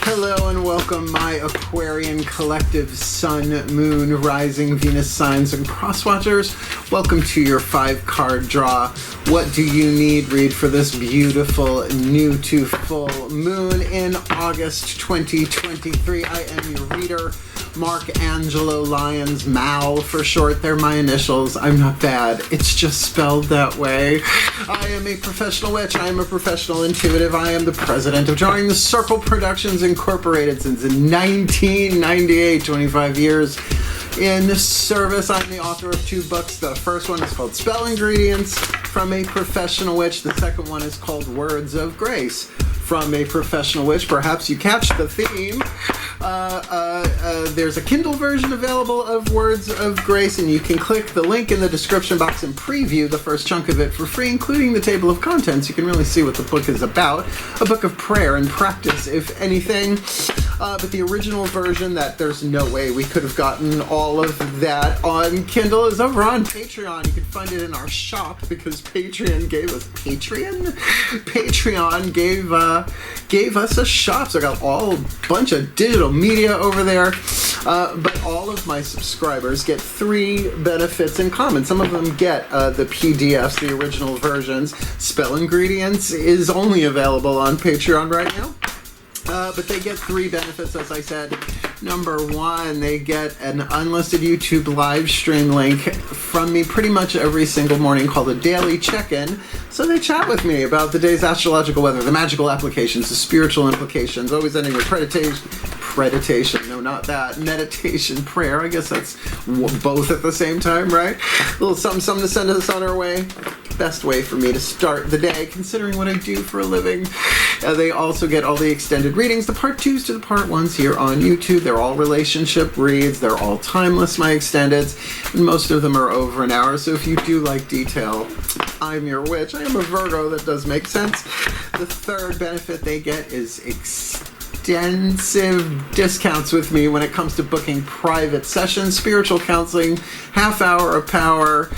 Hello and welcome, my Aquarian collective Sun, Moon, Rising, Venus signs, and cross-watchers. Welcome to your 5-card draw. What do you need read for this beautiful new to full moon in August 2023? I am your reader, Angelo, Lyons, Mal for short. They're my initials. I'm not bad. It's just spelled that way. I am a professional witch. I am a professional intuitive. I am the president of Drawing the Circle Productions Incorporated since 1998, 25 years in service. I'm the author of 2 books. The first one is called Spell Ingredients from a Professional Witch. The second one is called Words of Grace from a Professional Witch. Perhaps you catch the theme. There's a Kindle version available of Words of Grace, and you can click the link in the description box and preview the first chunk of it for free, including the table of contents. You can really see what the book is about. A book of prayer and practice, if anything. But the original version that there's no way we could have gotten all of that on Kindle is over on Patreon. You can find it in our shop because Patreon gave us a shop. So I got a bunch of digital media over there. But all of my subscribers get 3 benefits in common. Some of them get the PDFs, the original versions. Spell Ingredients is only available on Patreon right now. But they get 3 benefits, as I said. Number 1, they get an unlisted YouTube live stream link from me pretty much every single morning called a daily check-in. So they chat with me about the day's astrological weather, the magical applications, the spiritual implications, always ending with meditation, prayer. I guess that's both at the same time, right? A little something to send us on our way. Best way for me to start the day, considering what I do for a living. They also get all the extended readings, the part 2s to the part 1s here on YouTube. They're all relationship reads. They're all timeless, my extendeds, and most of them are over an hour. So if you do like detail, I'm your witch. I am a Virgo. That does make sense. The third benefit they get is extensive discounts with me when it comes to booking private sessions, spiritual counseling, half hour of power,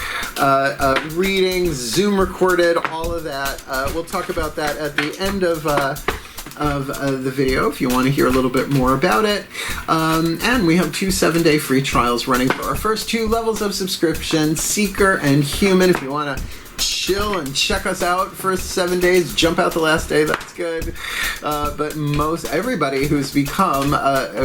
readings, Zoom recorded, all of that. We'll talk about that at the end of the video if you want to hear a little bit more about it. And we have 2 7-day free trials running for our first 2 levels of subscription, Seeker and Human. If you want to chill and check us out for 7 days, jump out the last day, that's good. But everybody who's become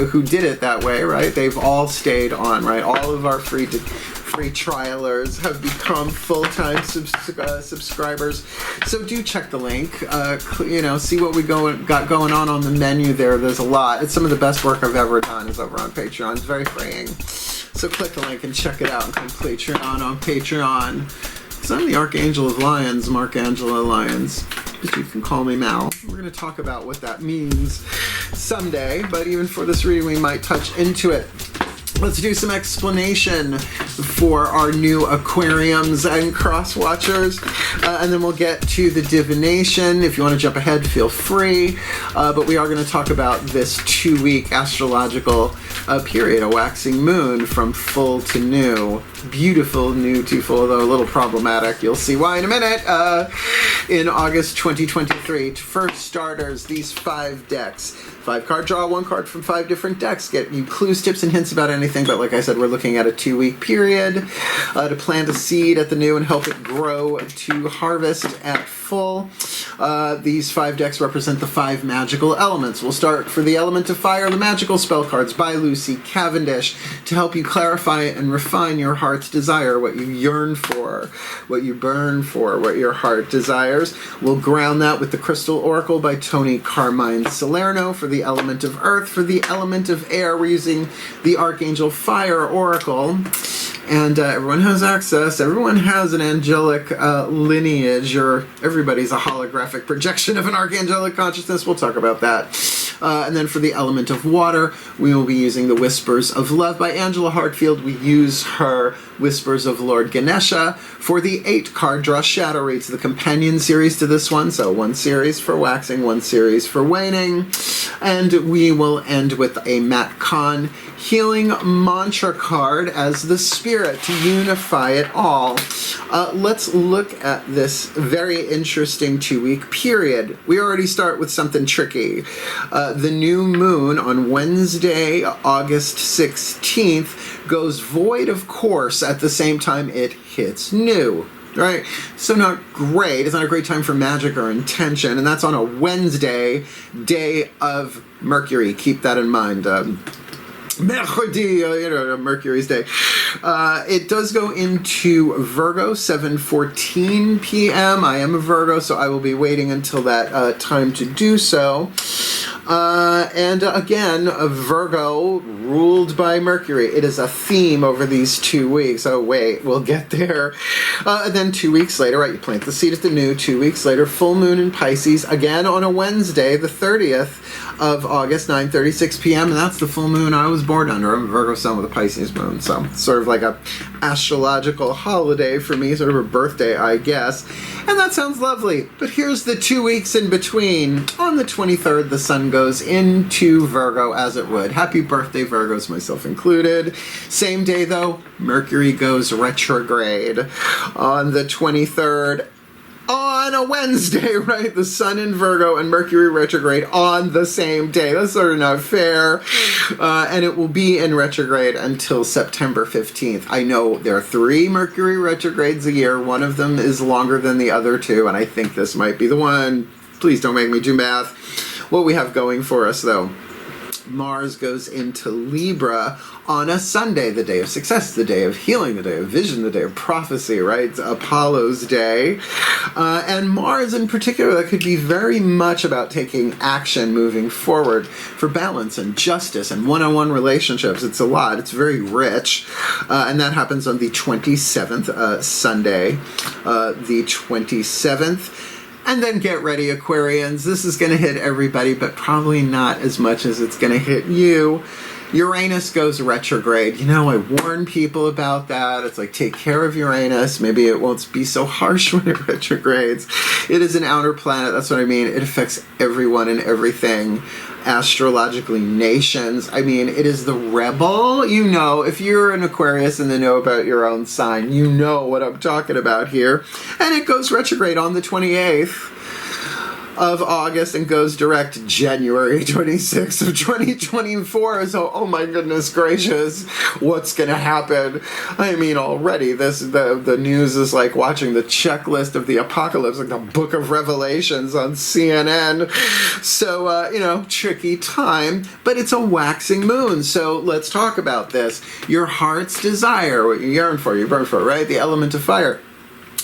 who did it that way, right, they've all stayed on, right? All of our free trialers have become full-time subscribers. So do check the link, see what we got going on the menu there. There's a lot. It's some of the best work I've ever done is over on Patreon. It's very freeing. So click the link and check it out and complete Patreon on Patreon. So I'm the Archangel of Lyons, Angelo Lyons, but you can call me Mal. We're going to talk about what that means someday, but even for this reading we might touch into it. Let's do some explanation for our new aquariums and cross-watchers, and then we'll get to the divination. If you want to jump ahead, feel free, but we are going to talk about this 2-week astrological period, a waxing moon from full to new. Beautiful new to full, although a little problematic. You'll see why in a minute. In August 2023, for starters, these 5 decks. 5-card draw, 1 card from 5 different decks. Get you clues, tips, and hints about anything, but like I said, we're looking at a 2-week period to plant a seed at the new and help it grow to harvest at full. These 5 decks represent the 5 magical elements. We'll start for the element of fire, the magical spell cards by Lucy Cavendish to help you clarify and refine your heart's desire, what you yearn for, what you burn for, what your heart desires. We'll ground that with the Crystal Oracle by Tony Carmine Salerno for the element of earth. For the element of air, we're using the Archangel Fire Oracle. And everyone has access. Everyone has an angelic lineage, or everybody's a holographic projection of an archangelic consciousness. We'll talk about that. And then for the element of water, we will be using the Whispers of Love by Angela Hartfield. We use her Whispers of Lord Ganesha. For the 8-card draw, Shadow Reads, the companion series to this one. So 1 series for waxing, 1 series for waning. And we will end with a Matt Kahn Healing Mantra card as the spirit to unify it all. Let's look at this very interesting 2-week period. We already start with something tricky. The new moon on Wednesday, August 16th, goes void of course at the same time it hits new. Right? So not great. It's not a great time for magic or intention. And that's on a Wednesday, day of Mercury. Keep that in mind. Mercredi, Mercury's day. It does go into Virgo, 7:14 p.m. I am a Virgo, so I will be waiting until that time to do so. And again, a Virgo ruled by Mercury. It is a theme over these 2 weeks. Oh, wait, we'll get there. And then 2 weeks later, right, you plant the seed at the new. 2 weeks later, full moon in Pisces, again on a Wednesday, the 30th of August, 9:36 p.m. And that's the full moon I was born under. I'm a Virgo sun with a Pisces moon. So it's sort of like a astrological holiday for me, sort of a birthday, I guess. And that sounds lovely. But here's the 2 weeks in between. On the 23rd, the sun goes into Virgo as it would. Happy birthday, Virgos, myself included. Same day, though, Mercury goes retrograde. On the 23rd, on a Wednesday, right? The sun in Virgo and Mercury retrograde on the same day. That's sort of not fair. And it will be in retrograde until September 15th. I know there are 3 Mercury retrogrades a year. One of them is longer than the other 2, and I think this might be the one. Please don't make me do math. What we have going for us, though. Mars goes into Libra on a Sunday, the day of success, the day of healing, the day of vision, the day of prophecy, right? It's Apollo's day. And Mars in particular, that could be very much about taking action moving forward for balance and justice and one-on-one relationships. It's a lot. It's very rich. And that happens on the 27th, Sunday, the 27th. And then get ready, Aquarians. This is going to hit everybody, but probably not as much as it's going to hit you. Uranus goes retrograde. You know, I warn people about that. It's like, take care of Uranus. Maybe it won't be so harsh when it retrogrades. It is an outer planet. That's what I mean. It affects everyone and everything. Astrologically, nations. I mean, it is the rebel. You know, if you're an Aquarius and they know about your own sign, you know what I'm talking about here. And it goes retrograde on the 28th of August and goes direct January 26th of 2024. So, oh my goodness gracious, what's gonna happen? I mean, already the news is like watching the checklist of the apocalypse, like the Book of Revelations on CNN. So, tricky time, but it's a waxing moon. So let's talk about this. Your heart's desire, what you yearn for, you burn for, right? The element of fire.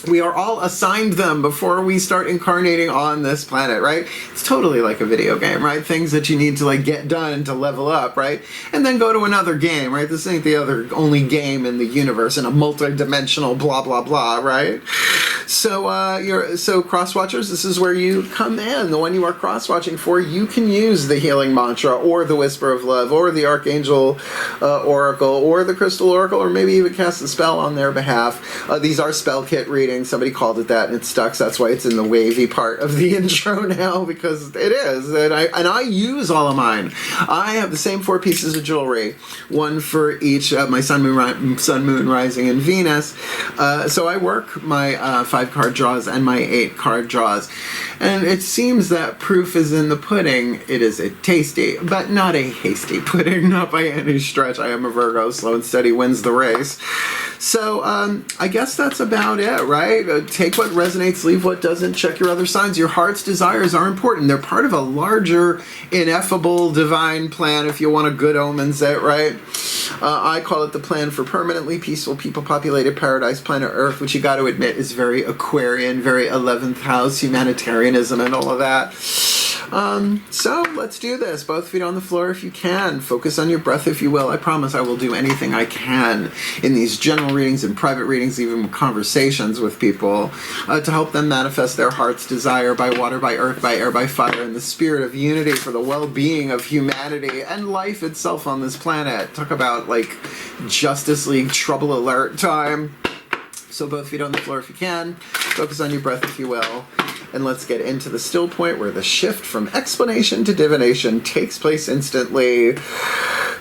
We are all assigned them before we start incarnating on this planet, right? It's totally like a video game, right? Things that you need to like get done to level up, right? And then go to another game, right? This ain't the only game in the universe in a multi-dimensional blah, blah, blah, right? So cross-watchers, this is where you come in. The one you are cross-watching for, you can use the healing mantra or the whisper of love or the archangel oracle or the crystal oracle, or maybe even cast a spell on their behalf. These are spell kit readings. Somebody called it that and it stuck, so that's why it's in the wavy part of the intro now, because it is. And I use all of mine. I have the same 4 pieces of jewelry, one for each of my sun, moon, rising, and Venus. So I work my 5-card draws and my 8-card draws. And it seems that proof is in the pudding. It is a tasty, but not a hasty pudding, not by any stretch. I am a Virgo, slow and steady wins the race. So I guess that's about it, right? Take what resonates, leave what doesn't, check your other signs. Your heart's desires are important. They're part of a larger, ineffable, divine plan, if you want a good omens it, right? I call it the plan for permanently peaceful, people-populated paradise, planet Earth, which you got to admit is very Aquarian, very 11th house, humanitarianism, and all of that. So let's do this. Both feet on the floor if you can. Focus on your breath if you will. I promise I will do anything I can in these general readings and private readings, even conversations with people, to help them manifest their heart's desire by water, by earth, by air, by fire, in the spirit of unity for the well-being of humanity and life itself on this planet. Talk about like Justice League trouble alert time. So both feet on the floor if you can. Focus on your breath if you will. And let's get into the still point where the shift from explanation to divination takes place instantly.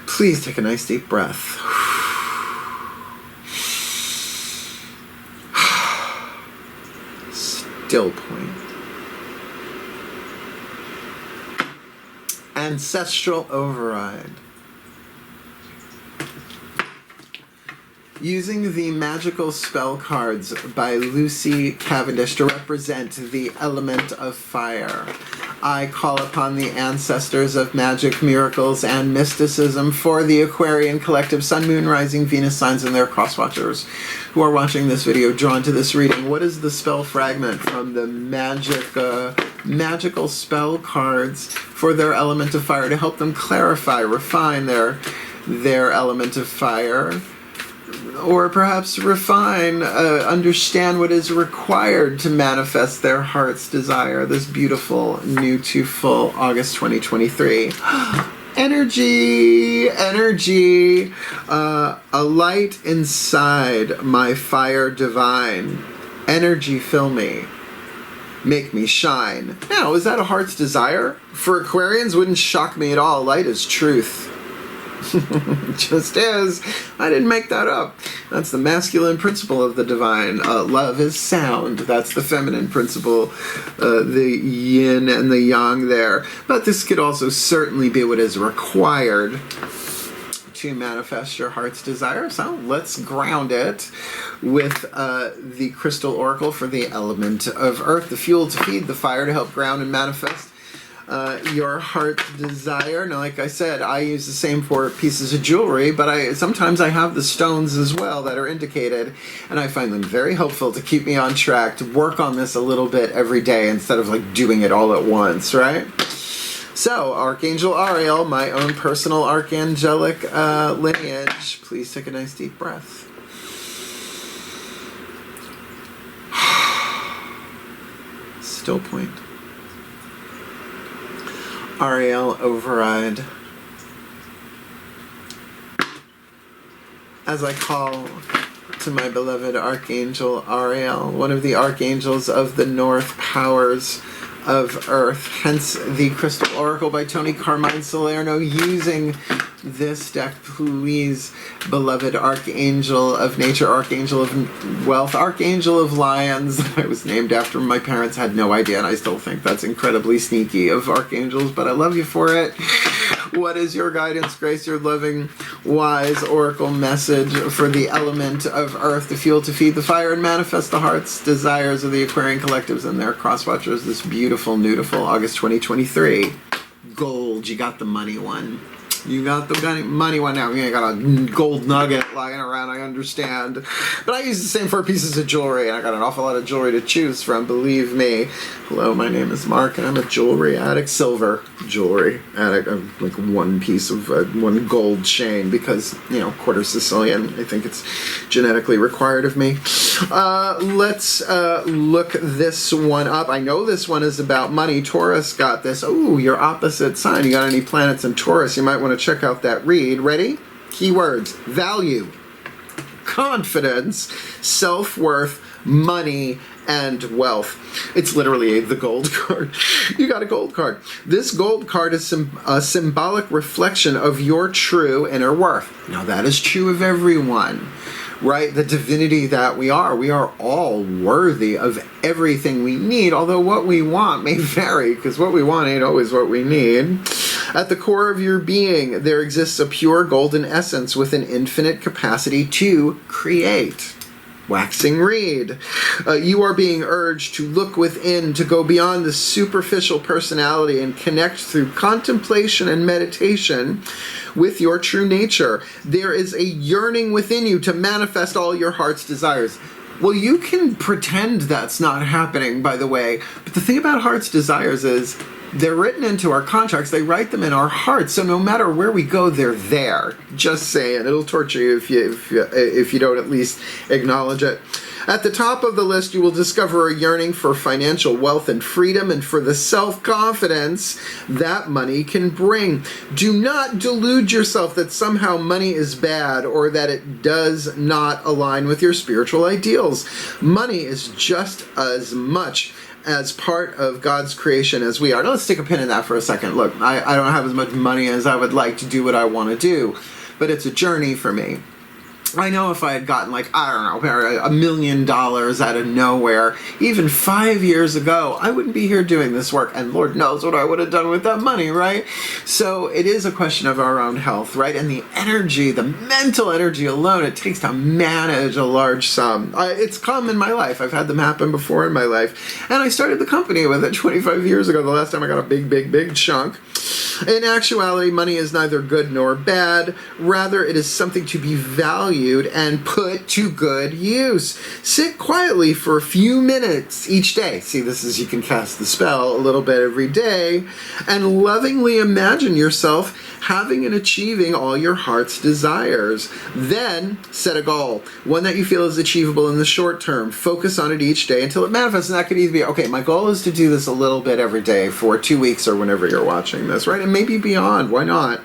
Please take a nice deep breath. Still point. Ancestral override. Using the magical spell cards by Lucy Cavendish to represent the element of fire, I call upon the ancestors of magic, miracles, and mysticism for the Aquarian collective, Sun, Moon, Rising, Venus signs, and their cross-watchers who are watching this video drawn to this reading. What is the spell fragment from the magical spell cards for their element of fire to help them clarify, refine their element of fire? Or perhaps refine, understand what is required to manifest their heart's desire this beautiful new to full August 2023. Energy, a light inside my fire divine. Energy fill me, make me shine. Now, is that a heart's desire? For Aquarians, wouldn't shock me at all. Light is truth. Just is. I didn't make that up. That's the masculine principle of the divine. Love is sound. That's the feminine principle. The yin and the yang there. But this could also certainly be what is required to manifest your heart's desire. So let's ground it with the crystal oracle for the element of earth, the fuel to feed the fire to help ground and manifest your heart's desire. Now, like I said, I use the same 4 pieces of jewelry, but sometimes I have the stones as well that are indicated, and I find them very helpful to keep me on track, to work on this a little bit every day instead of like doing it all at once, right? So, Archangel Ariel, my own personal archangelic lineage, please take a nice deep breath. Still point. Ariel override. As I call to my beloved Archangel Ariel, one of the archangels of the North powers of Earth, hence the Crystal Oracle by Tony Carmine Salerno, using this deck, please, beloved Archangel of Nature, Archangel of Wealth, Archangel of Lyons. I was named after my parents, had no idea, and I still think that's incredibly sneaky of archangels, but I love you for it. What is your guidance, grace, your loving, wise oracle message for the element of earth, the fuel to feed the fire and manifest the heart's desires of the Aquarian collectives and their cross-watchers this beautiful, beautiful August 2023? Gold, you got the money one. You got the money one now. You got a gold nugget lying around, I understand. But I use the same 4 pieces of jewelry, and I got an awful lot of jewelry to choose from, believe me. Hello, my name is Mark, and I'm a jewelry addict. Silver jewelry addict. I'm like one piece of one gold chain because, you know, quarter Sicilian. I think it's genetically required of me. Let's look this one up. I know this one is about money. Taurus got this. Oh, your opposite sign. You got any planets in Taurus? You might want to check out that read. Ready? Keywords: value, confidence, self-worth, money, and wealth. It's literally the gold card. You got a gold card. This gold card is a symbolic reflection of your true inner worth. Now, that is true of everyone, right? The divinity that we are all worthy of everything we need, although what we want may vary, because what we want ain't always what we need. At the core of your being, there exists a pure golden essence with an infinite capacity to create. Waxing read. You are being urged to look within, to go beyond the superficial personality and connect through contemplation and meditation with your true nature. There is a yearning within you to manifest all your heart's desires. Well, you can pretend that's not happening, by the way, but the thing about heart's desires is They're written into our contracts. They write them in our hearts. So no matter where we go, they're there. Just saying. It'll torture you if you don't at least acknowledge it. At the top of the list, you will discover a yearning for financial wealth and freedom and for the self-confidence that money can bring. Do not delude yourself that somehow money is bad or that it does not align with your spiritual ideals. Money is just as much as part of God's creation as we are. Now let's take a pin in that for a second. Look, I don't have as much money as I would like to do what I want to do, but it's a journey for me. I know if I had gotten like, I don't know, $1 million out of nowhere, even 5 years ago, I wouldn't be here doing this work, and Lord knows what I would have done with that money, right? So it is a question of our own health, right? And the energy, the mental energy alone it takes to manage a large sum. It's come in my life. I've had them happen before in my life. And I started the company with it 25 years ago, the last time I got a big chunk. In actuality, money is neither good nor bad. Rather, it is something to be valued and put to good use. Sit quietly for a few minutes each day. See, this is, you can cast the spell a little bit every day, and lovingly imagine yourself having and achieving all your heart's desires. Then set a goal, one that you feel is achievable in the short term. Focus on it each day until it manifests, and that could either be, okay, my goal is to do this a little bit every day for 2 weeks or whenever you're watching this, right? And maybe beyond, why not?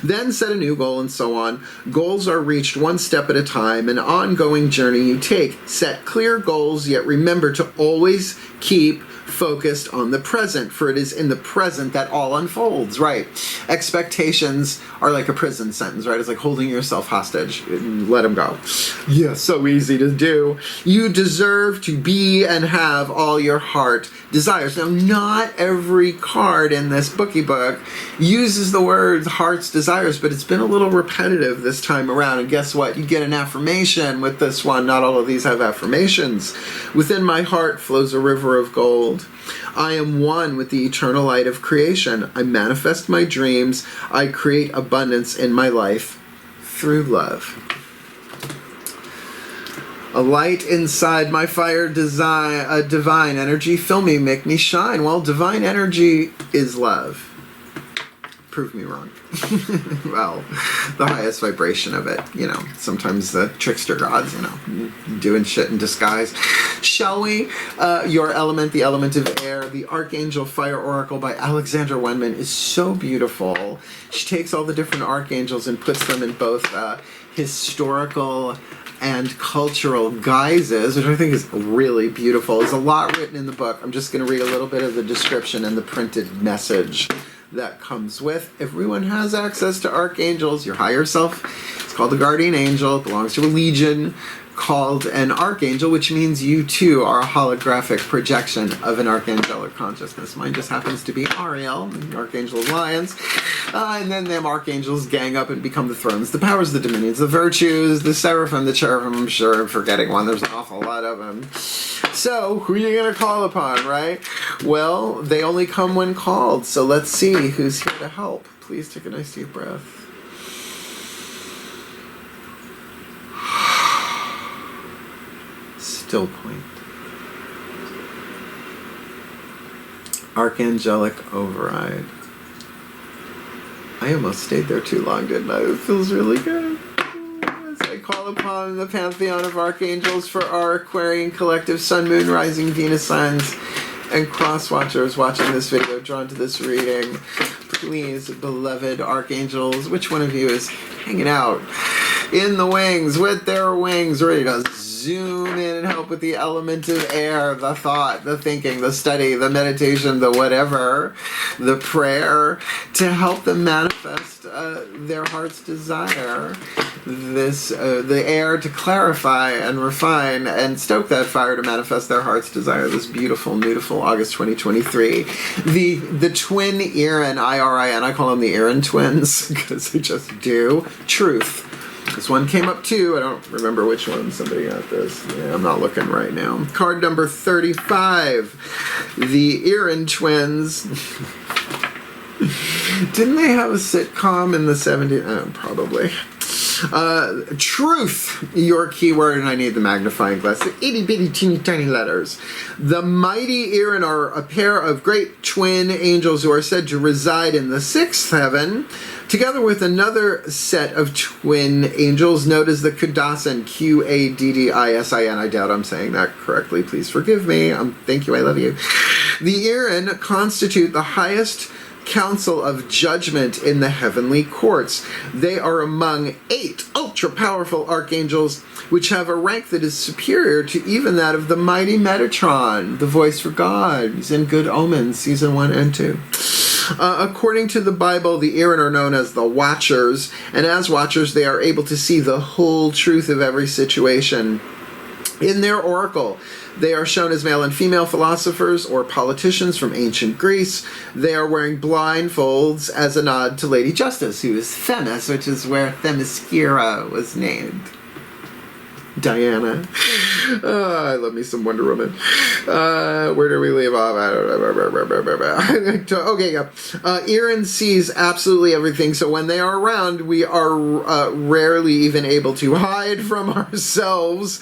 Then set a new goal and so on. Goals are reached one step at a time, an ongoing journey you take. Set clear goals, yet remember to always keep focused on the present, for it is in the present that all unfolds, right? Expectations are like a prison sentence, right? It's like holding yourself hostage. Let them go. Yeah, so easy to do. You deserve to be and have all your heart desires. Now, not every card in this bookie book uses the word heart's desires, but it's been a little repetitive this time around. And guess what? You get an affirmation with this one. Not all of these have affirmations. Within my heart flows a river of gold. I am one with the eternal light of creation. I manifest my dreams. I create abundance in my life through love. A light inside my fire, divine energy, fill me, make me shine. Well, divine energy is love. Prove me wrong. Well, the highest vibration of it, you know, sometimes the trickster gods, you know, doing shit in disguise. Shall we? Your element, the element of air, the Archangel Fire Oracle by Alexandra Wenman is so beautiful. She takes all the different archangels and puts them in both historical and cultural guises, which I think is really beautiful. There's a lot written in the book. I'm just going to read a little bit of the description and the printed message that comes with. Everyone has access to archangels. Your higher self, it's called the guardian angel. It belongs to a legion called an archangel, which means you too are a holographic projection of an archangelic consciousness. Mine just happens to be Ariel, the archangel of Lyons. And then them archangels gang up and become the thrones, the powers, the dominions, the virtues, the seraphim, the cherubim. I'm sure I'm forgetting one. There's an awful lot of them. So, who are you going to call upon, right? Well, they only come when called. So let's see who's here to help. Please take a nice deep breath. Still point. Archangelic override. I almost stayed there too long, didn't I? It feels really good. As I call upon the pantheon of archangels for our Aquarian collective Sun, Moon, Rising, Venus signs, and cross watchers watching this video, drawn to this reading. Please, beloved archangels, which one of you is hanging out in the wings with their wings, ready to zoom in and help with the element of air, the thought, the thinking, the study, the meditation, the whatever, the prayer, to help them manifest their heart's desire. This, the air to clarify and refine and stoke that fire to manifest their heart's desire. This beautiful August 2023. The twin Erin, I-R-I-N, I call them the Erin twins because they just do. Truth. This one came up too. I don't remember which one. Somebody got this. Yeah, I'm not looking right now. Card number 35. The Erin twins. Didn't they have a sitcom in the 70s? Probably. Truth, your keyword, and I need the magnifying glass. The itty bitty teeny tiny letters. The mighty Aaron are a pair of great twin angels who are said to reside in the sixth heaven, together with another set of twin angels known as the Qaddasin, Q-A-D-D-I-S-I-N. I doubt I'm saying that correctly. Please forgive me. Thank you. I love you. The Aaron constitute the highest council of judgment in the heavenly courts. They are among 8 ultra-powerful archangels, which have a rank that is superior to even that of the mighty Metatron, the voice for God. He's in Good Omens, season 1 and 2. According to the Bible, the Aaron are known as the Watchers, and as Watchers, they are able to see the whole truth of every situation. In their oracle, they are shown as male and female philosophers or politicians from ancient Greece. They are wearing blindfolds as a nod to Lady Justice, who is Themis, which is where Themyscira was named. Diana. I love me some Wonder Woman. Where do we leave off? Okay, yeah. Aaron sees absolutely everything, so when they are around, we are rarely even able to hide from ourselves.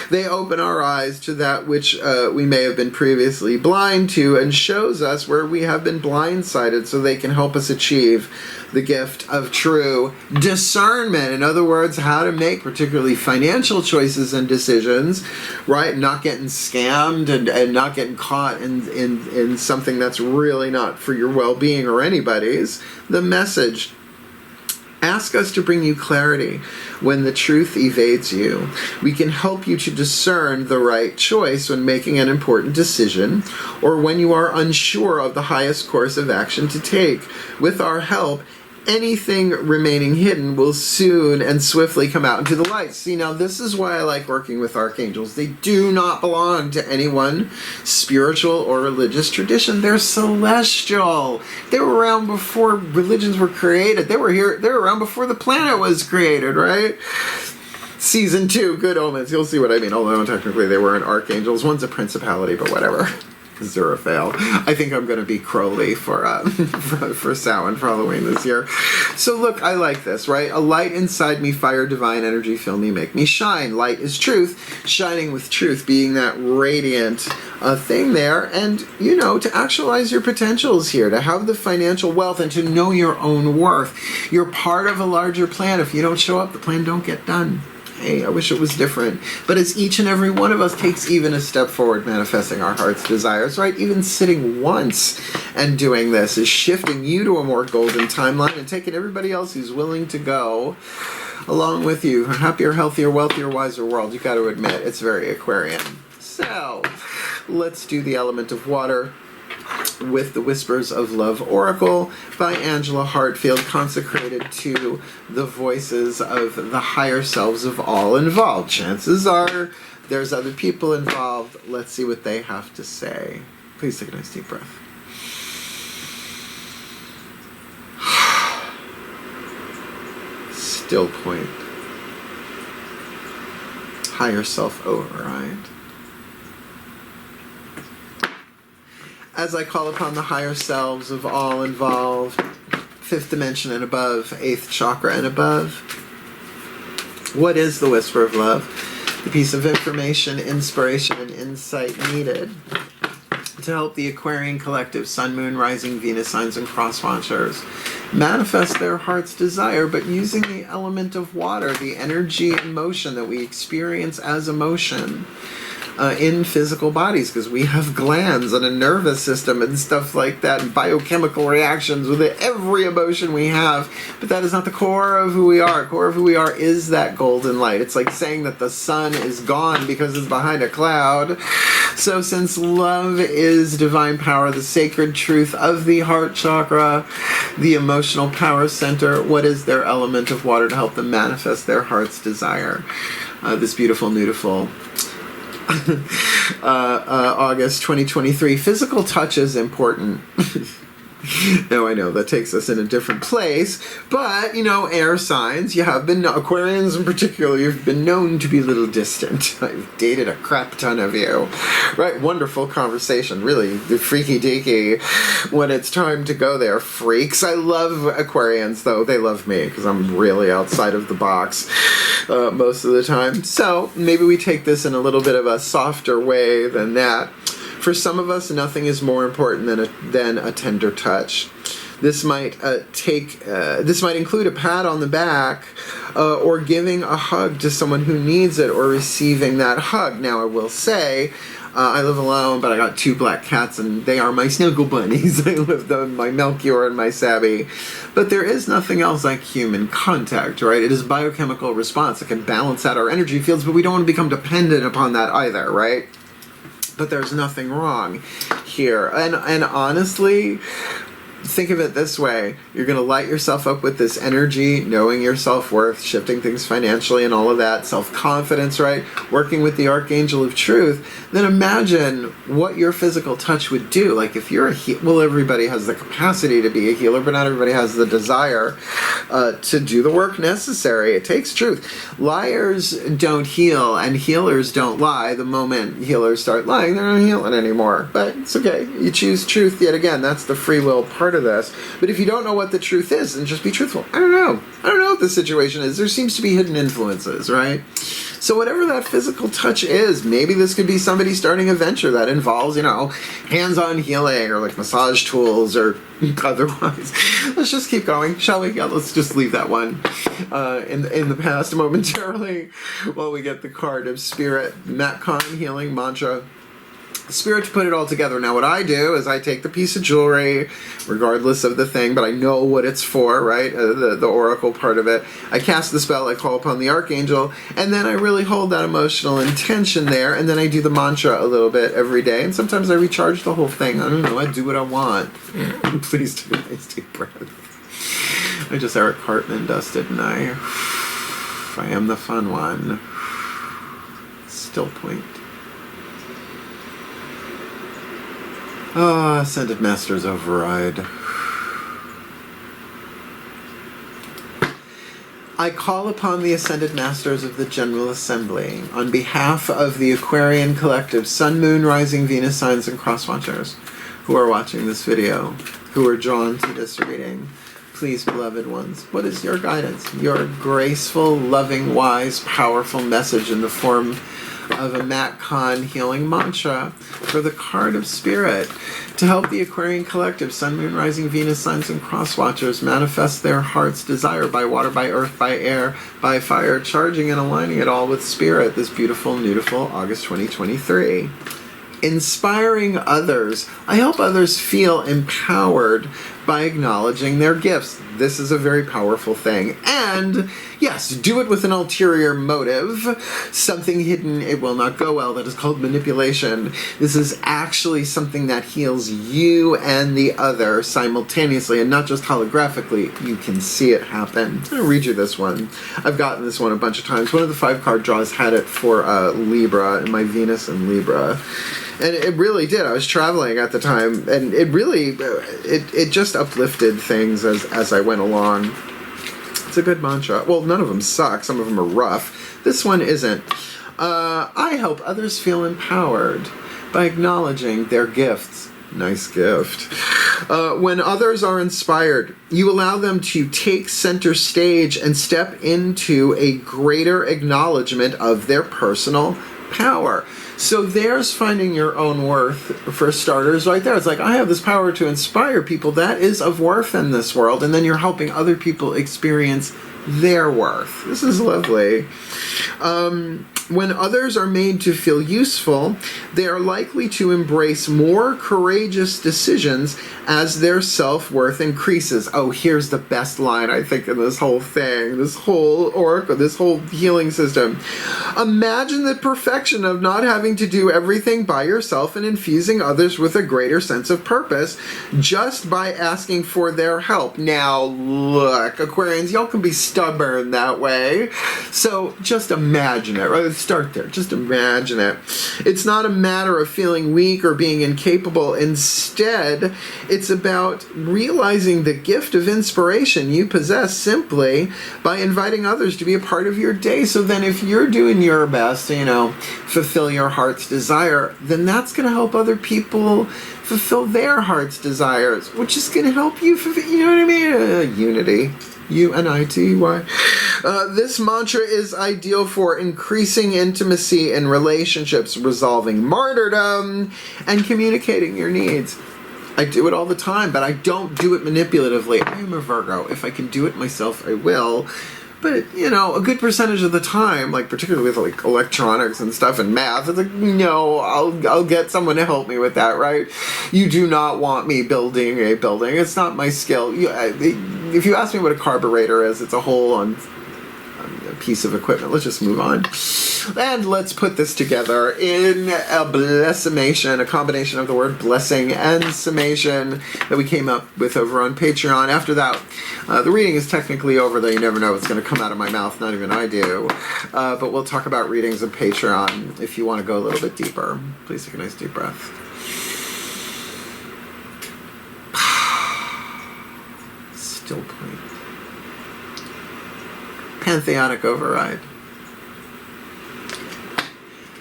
They open our eyes to that which we may have been previously blind to, and shows us where we have been blindsided, so they can help us achieve the gift of true discernment. In other words, how to make particularly financial choices and decisions, right? Not getting scammed and not getting caught in something that's really not for your well-being or anybody's. The message: ask us to bring you clarity when the truth evades you. We can help you to discern the right choice when making an important decision, or when you are unsure of the highest course of action to take. With our help, anything remaining hidden will soon and swiftly come out into the light. See, now this is why I like working with archangels. They do not belong to any one spiritual or religious tradition. They're celestial. They were around before religions were created. They were here. They were around before the planet was created, right? Season 2, Good Omens. You'll see what I mean. Although technically they weren't archangels. One's a principality, but whatever. Zerafael. I think I'm going to be Crowley for Samhain for Halloween this year. So look, I like this, right? A light inside me, fire, divine energy, fill me, make me shine. Light is truth, shining with truth, being that radiant thing there, and, you know, to actualize your potentials here, to have the financial wealth and to know your own worth. You're part of a larger plan. If you don't show up, the plan don't get done. Hey, I wish it was different. But as each and every one of us takes even a step forward, manifesting our heart's desires, right? Even sitting once and doing this is shifting you to a more golden timeline and taking everybody else who's willing to go along with you. A happier, healthier, wealthier, wiser world. You got to admit, it's very Aquarian. So, let's do the element of water with the Whispers of Love Oracle by Angelo, consecrated to the voices of the higher selves of all involved. Chances are there's other people involved. Let's see what they have to say. Please take a nice deep breath. Still point. Higher self override. As I call upon the higher selves of all involved, 5th dimension and above, 8th chakra and above. What is the whisper of love? The piece of information, inspiration, and insight needed to help the Aquarian collective, Sun, Moon, Rising, Venus signs, and cross watchers manifest their heart's desire, but using the element of water, the energy and motion that we experience as emotion. In physical bodies, because we have glands and a nervous system and stuff like that, and biochemical reactions with every emotion we have, but that is not the core of who we are. The core of who we are is that golden light. It's like saying that the sun is gone because it's behind a cloud. So since love is divine power, the sacred truth of the heart chakra, the emotional power center, what is their element of water to help them manifest their heart's desire? This beautiful, beautiful August 2023. Physical touch is important. Now I know that takes us in a different place, but, you know, air signs, you have been, Aquarians in particular, you've been known to be a little distant. I've dated a crap ton of you. Right, wonderful conversation, really, the freaky deaky when it's time to go there, freaks. I love Aquarians, though. They love me, because I'm really outside of the box most of the time. So, maybe we take this in a little bit of a softer way than that. For some of us, nothing is more important than a tender touch. This might include a pat on the back, or giving a hug to someone who needs it, or receiving that hug. Now, I will say, I live alone, but I got 2 black cats, and they are my snuggle bunnies. I live them, my Melchior and my Sabby. But there is nothing else like human contact, right? It is a biochemical response that can balance out our energy fields, but we don't want to become dependent upon that either, right? But there's nothing wrong here. And honestly, think of it this way. You're going to light yourself up with this energy, knowing your self-worth, shifting things financially and all of that, self-confidence, right? Working with the Archangel of Truth. Then imagine what your physical touch would do. Like if you're well, everybody has the capacity to be a healer, but not everybody has the desire to do the work necessary. It takes truth. Liars don't heal, and healers don't lie. The moment healers start lying, they're not healing anymore. But it's okay. You choose truth yet again. That's the free will part of this. But if you don't know what the truth is, then just be truthful. I don't know what the situation is. There seems to be hidden influences, right? So whatever that physical touch is, maybe this could be somebody starting a venture that involves, you know, hands-on healing or like massage tools or otherwise. Let's just keep going, shall we? Yeah, let's just leave that one in the past momentarily while we get the card of Spirit, Nat Khan healing mantra. Spirit to put it all together. Now what I do is I take the piece of jewelry, regardless of the thing, but I know what it's for, right? The oracle part of it. I cast the spell, I call upon the Archangel, and then I really hold that emotional intention there, and then I do the mantra a little bit every day, and sometimes I recharge the whole thing. I don't know, I do what I want. Please do a nice deep breath. I just Eric Cartman dust, didn't I? I am the fun one. Still point. Ah, Ascended Masters override. I call upon the Ascended Masters of the General Assembly on behalf of the Aquarian Collective Sun, Moon, Rising, Venus signs, and cross watchers who are watching this video, who are drawn to this reading. Please, beloved ones, what is your guidance? Your graceful, loving, wise, powerful message in the form of a Nat Khan healing mantra for the card of Spirit to help the Aquarian Collective, Sun, Moon, Rising, Venus signs, and cross watchers manifest their heart's desire by water, by earth, by air, by fire, charging and aligning it all with Spirit this beautiful, beautiful August 2023. Inspiring others. I help others feel empowered by acknowledging their gifts. This is a very powerful thing. And yes, do it with an ulterior motive. Something hidden, it will not go well. That is called manipulation. This is actually something that heals you and the other simultaneously, and not just holographically. You can see it happen. I'm going to read you this one. I've gotten this one a bunch of times. One of the 5-card draws had it for Libra, and my Venus in Libra. And it really did. I was traveling at the time, and it really, it just uplifted things as I went along. It's a good mantra. Well, none of them suck. Some of them are rough. This one isn't. I help others feel empowered by acknowledging their gifts. Nice gift. When others are inspired, you allow them to take center stage and step into a greater acknowledgement of their personal power. So there's finding your own worth for starters right there. It's like, I have this power to inspire people. That is of worth in this world. And then you're helping other people experience their worth. This is lovely. When others are made to feel useful, they are likely to embrace more courageous decisions as their self-worth increases. Oh, here's the best line, I think, in this whole thing, this whole oracle, this whole healing system. Imagine the perfection of not having having to do everything by yourself and infusing others with a greater sense of purpose just by asking for their help. Now, look, Aquarians, y'all can be stubborn that way. So just imagine it, right? Start there. Just imagine it. It's not a matter of feeling weak or being incapable. Instead, it's about realizing the gift of inspiration you possess simply by inviting others to be a part of your day. So then if you're doing your best, fulfill your heart's desire, then that's going to help other people fulfill their heart's desires, which is going to help you fulfill, you know what I mean? Unity. U-N-I-T-Y. This mantra is ideal for increasing intimacy in relationships, resolving martyrdom, and communicating your needs. I do it all the time, but I don't do it manipulatively. I am a Virgo. If I can do it myself, I will. But, a good percentage of the time, like particularly with electronics and stuff and math, it's like, no, I'll get someone to help me with that, right? You do not want me building a building. It's not my skill. If you ask me what a carburetor is, it's a hole on a piece of equipment. Let's just move on. And let's put this together in a blessimation, a combination of the word blessing and summation that we came up with over on Patreon. After that, the reading is technically over, though you never know what's going to come out of my mouth. Not even I do. But we'll talk about readings of Patreon if you want to go a little bit deeper. Please take a nice deep breath. Still point. Pantheonic override.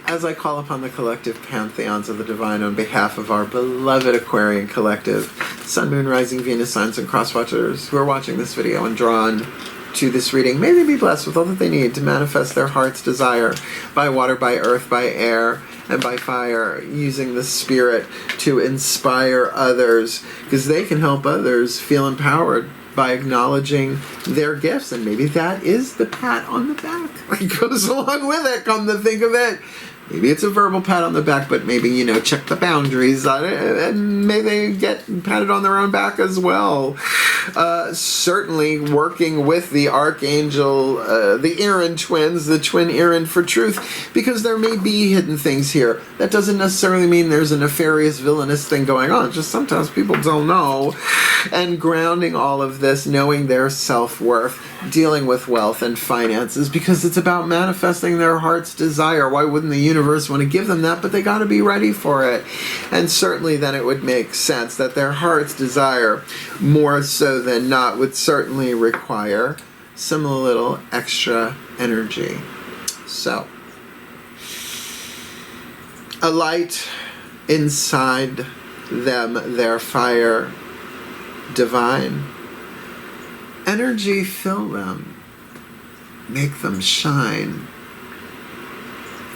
As I call upon the collective pantheons of the divine on behalf of our beloved Aquarian collective, Sun, Moon, Rising, Venus, signs, and cross-watchers who are watching this video and drawn to this reading, may they be blessed with all that they need to manifest their heart's desire by water, by earth, by air, and by fire, using the spirit to inspire others, because they can help others feel empowered by acknowledging their gifts. And maybe that is the pat on the back that goes along with it, come to think of it. Maybe it's a verbal pat on the back, but maybe, check the boundaries on it, and may they get patted on their own back as well. Certainly working with the Archangel, the Aaron twins, the twin Aaron for truth, because there may be hidden things here. That doesn't necessarily mean there's a nefarious, villainous thing going on. Just sometimes people don't know. And grounding all of this, knowing their self-worth, dealing with wealth and finances, because it's about manifesting their heart's desire. Why wouldn't the universe want to give them that? But they got to be ready for it. And certainly then it would make sense that their heart's desire, more so than not, would certainly require some little extra energy. So, a light inside them, their fire divine. Energy fill them, make them shine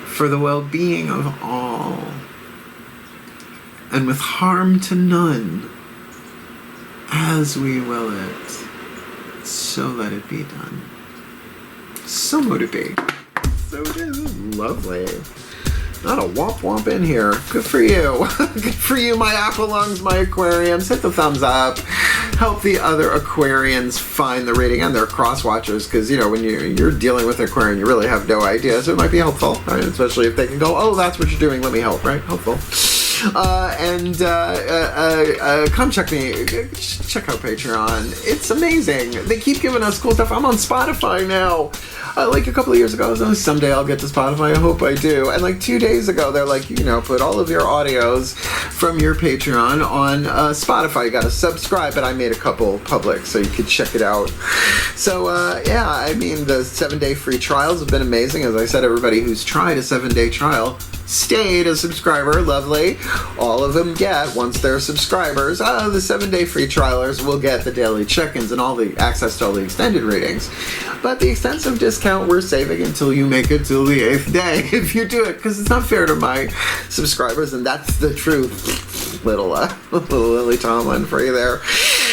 for the well-being of all, and with harm to none, as we will it, so let it be done. So mote it be. So it is. Lovely. Not a womp in here. Good for you. Good for you, my aqua lungs, my aquariums. Hit the thumbs up. Help the other Aquarians find the reading and their cross-watchers, because, when you're dealing with an Aquarian, you really have no idea, so it might be helpful, right? Especially if they can go, oh, that's what you're doing, let me help, right? Helpful. Come check out Patreon. It's amazing. They keep giving us cool stuff. I'm on Spotify now. Like a couple of years ago, I was like, someday I'll get to Spotify. I hope I do. And like 2 days ago, they're like, put all of your audios from your Patreon on Spotify. You got to subscribe, but I made a couple public so you could check it out. So, the 7-day free trials have been amazing. As I said, everybody who's tried a 7-day trial stayed a subscriber. Lovely. All of them get, once they're subscribers, the 7-day free trialers will get the daily check-ins and all the access to all the extended readings. But the extensive discount we're saving until you make it till the 8th day if you do it, because it's not fair to my subscribers, and that's the truth. Little Lily Tomlin for you there.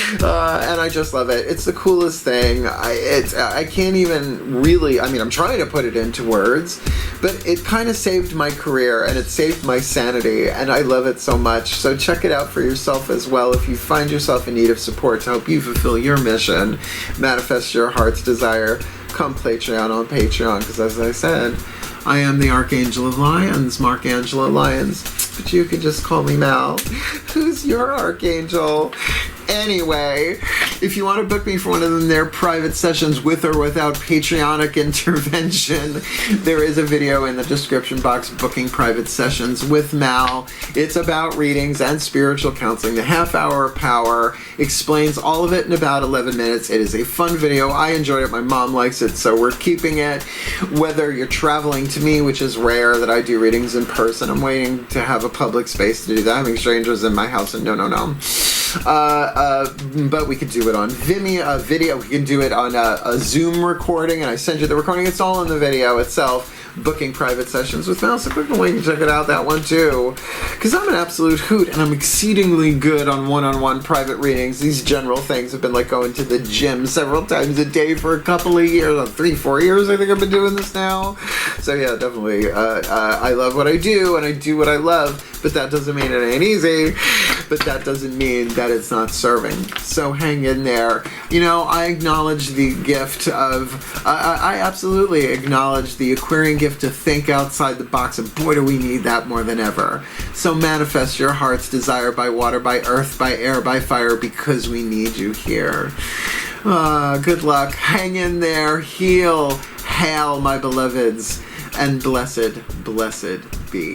And I just love it. It's the coolest thing. I can't even really, I'm trying to put it into words, but it kind of saved my career and it saved my sanity, and I love it so much. So check it out for yourself as well if you find yourself in need of support to help you fulfill your mission, manifest your heart's desire. Come Patreon on Patreon, because as I said, I am the Archangel of Lyons, Mark Angelo Lyons, but you can just call me Mal. Who's your Archangel? Anyway, if you want to book me for one of their private sessions with or without Patreonic intervention, there is a video in the description box, booking private sessions with Mal. It's about readings and spiritual counseling. The half hour of power explains all of it in about 11 minutes. It is a fun video. I enjoyed it. My mom likes it, so we're keeping it. Whether you're traveling to me, which is rare that I do readings in person, I'm waiting to have a public space to do that. Having strangers in my house, and no. But we could do it on Vimeo, video. We can do it on a Zoom recording, and I send you the recording. It's all in the video itself. Booking private sessions with Mal. So click the link and check it out, that one too. Because I'm an absolute hoot, and I'm exceedingly good on one-on-one private readings. These general things have been like going to the gym several times a day for a couple of years, 3-4 years I think I've been doing this now. So yeah, definitely. I love what I do, and I do what I love, but that doesn't mean it ain't easy. But that doesn't mean that it's not serving. So hang in there. You know, I acknowledge the gift of, I absolutely acknowledge the Aquarian gift to think outside the box, and boy do we need that more than ever. So manifest your heart's desire by water, by earth, by air, by fire, because we need you here. Good luck. Hang in there. Heal. Hail, my beloveds. And blessed, blessed be.